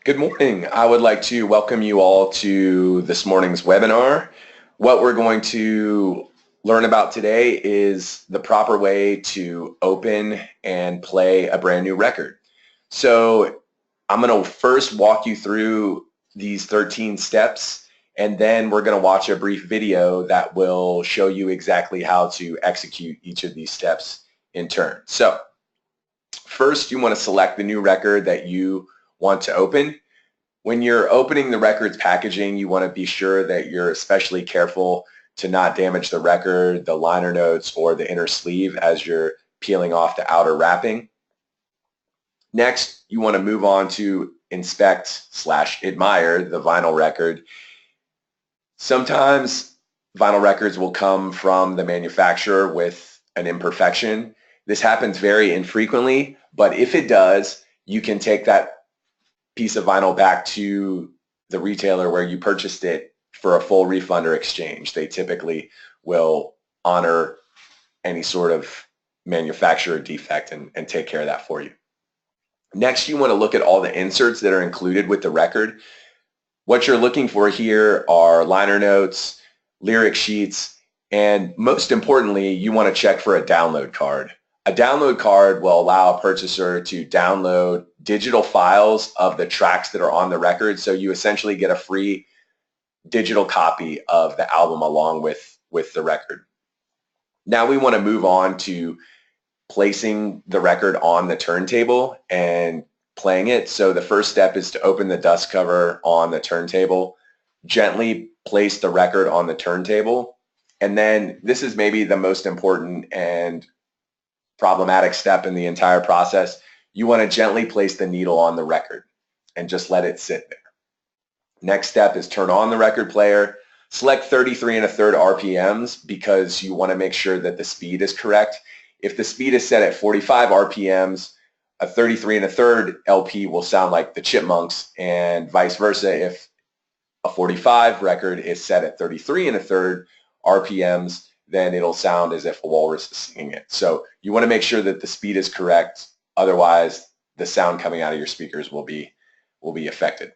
Good morning. I would like to welcome you all to this morning's webinar. What we're going to learn about today is the proper way to open and play a brand new record. So I'm going to first walk you through these 13 steps, and then we're going to watch a brief video that will show you exactly how to execute each of these steps in turn. So first, you want to select the new record that you want to open. When you're opening the record's packaging, you want to be sure that you're especially careful to not damage the record, the liner notes, or the inner sleeve as you're peeling off the outer wrapping. Next, you want to move on to inspect/admire the vinyl record. Sometimes vinyl records will come from the manufacturer with an imperfection. This happens very infrequently, but if it does, you can take that piece of vinyl back to the retailer where you purchased it for a full refund or exchange. They typically will honor any sort of manufacturer defect and take care of that for you. Next, you want to look at all the inserts that are included with the record. What you're looking for here are liner notes, lyric sheets, and most importantly, you want to check for a download card. A download card will allow a purchaser to download digital files of the tracks that are on the record, so you essentially get a free digital copy of the album along with the record. Now we want to move on to placing the record on the turntable and playing it. So the first step is to open the dust cover on the turntable, gently place the record on the turntable, and then this is maybe the most important and problematic step in the entire process. You want to gently place the needle on the record and just let it sit there. Next step is turn on the record player. Select 33 1/3 RPMs because you want to make sure that the speed is correct. If the speed is set at 45 RPMs, a 33 1/3 LP will sound like the Chipmunks, and vice versa. If a 45 record is set at 33 1/3 RPMs, then it'll sound as if a walrus is singing it. So you want to make sure that the speed is correct. Otherwise, the sound coming out of your speakers will be affected.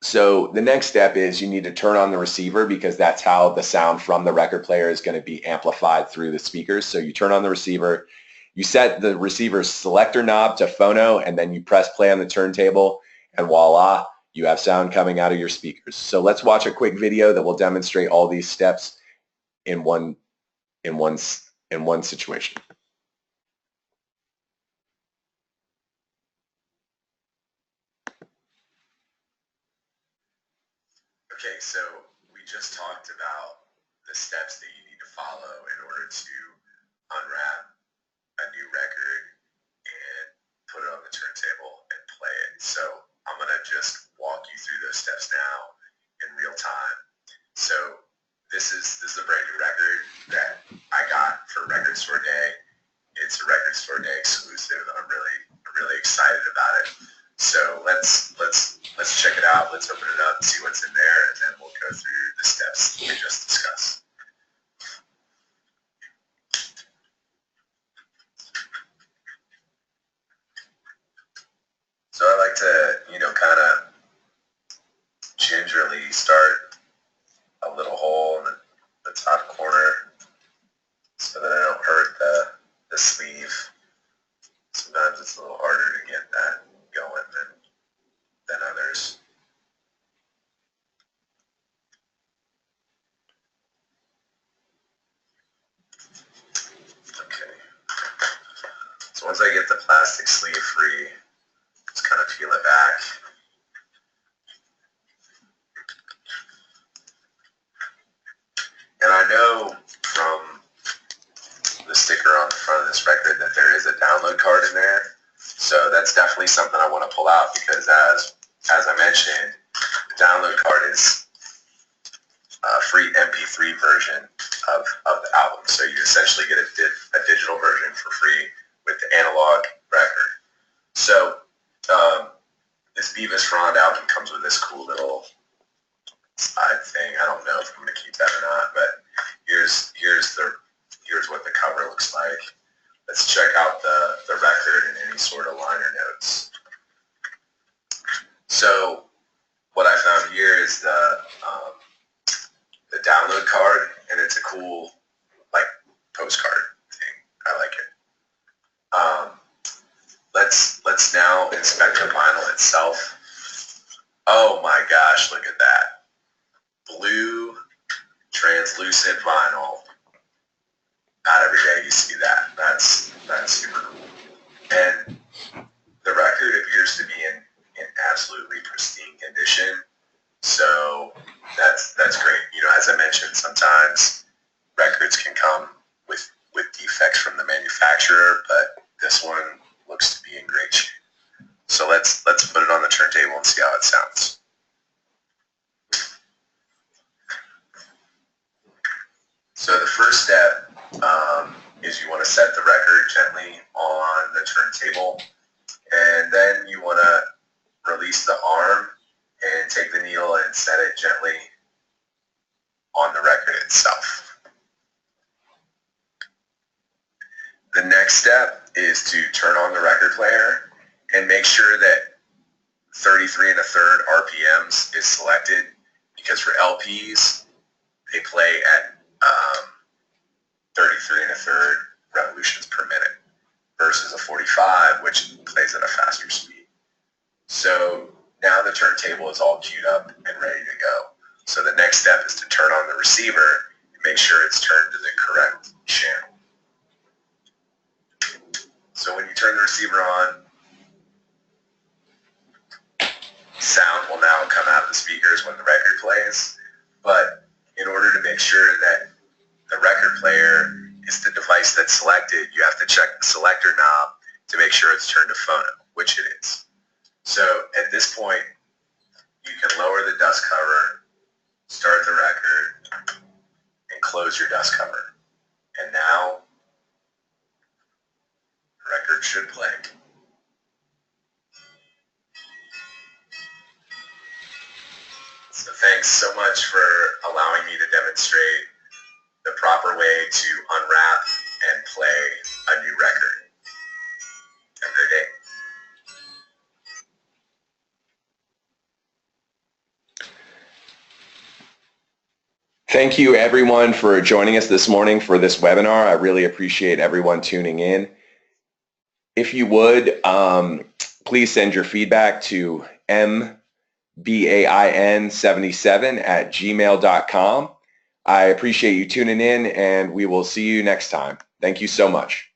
So the next step is you need to turn on the receiver because that's how the sound from the record player is going to be amplified through the speakers. So you turn on the receiver, you set the receiver's selector knob to phono, and then you press play on the turntable, and voila, you have sound coming out of your speakers. So let's watch a quick video that will demonstrate all these steps in one situation. Okay, so we just talked about the steps that you need to follow in order to unwrap a new record and put it on the turntable and play it. So I'm going to just walk you through those steps now in real time. So this is a brand new record that I got for Record Store Day. It's a Record Store Day exclusive. I'm really excited about it. So let's check it out. Let's open it up and see what's in there, and then we'll go through the steps we just discussed. So I like to, kind of gingerly start a little hole in the top corner so that I don't hurt the sleeve. Sometimes it's a little harder to get that going than others. Okay. So once I get the plastic sleeve free, just kind of peel it back. And I know from the sticker on the front of this record that there is a download card in there. So that's definitely something I want to pull out because as I mentioned, the download card is a free MP3 version of the album. So you essentially get a digital version for free with the analog record. So this Beavis Frond album comes with this cool little side thing. I don't know if I'm going to keep that or not, but here's what the cover looks like. Let's check out the record and any sort of liner notes. So what I found here is the download card, and it's a cool like postcard thing. I like it. Let's now inspect the vinyl itself. Oh my gosh, look at that. Blue translucent vinyl. Not every day you see that. That's super cool. And the record appears to be in absolutely pristine condition. So that's great. You know, as I mentioned, sometimes records can come with defects from the manufacturer, but this one looks to be in great shape. So let's put it on the turntable and see how it sounds. So the first step is you want to set the record gently on the turntable, and then you want to release the arm and take the needle and set it gently on the record itself. The next step is to turn on the record player and make sure that 33 1/3 RPMs is selected, because for LPs, they play at 33 1/3 revolutions per minute versus a 45, which plays at a faster speed. So now the turntable is all queued up and ready to go. So the next step is to turn on the receiver and make sure it's turned to the correct channel. So when you turn the receiver on, sound will now come out of the speakers when the record plays. But in order to make sure that the record player is the device that's selected, you have to check the selector knob to make sure it's turned to phono, which it is. So at this point, you can lower the dust cover, start the record, and close your dust cover. And now, the record should play. So thanks so much for allowing me to demonstrate the proper way to unwrap and play a new record. Have a great day. Thank you everyone for joining us this morning for this webinar. I really appreciate everyone tuning in. If you would, please send your feedback to mbain77@gmail.com. I appreciate you tuning in, and we will see you next time. Thank you so much.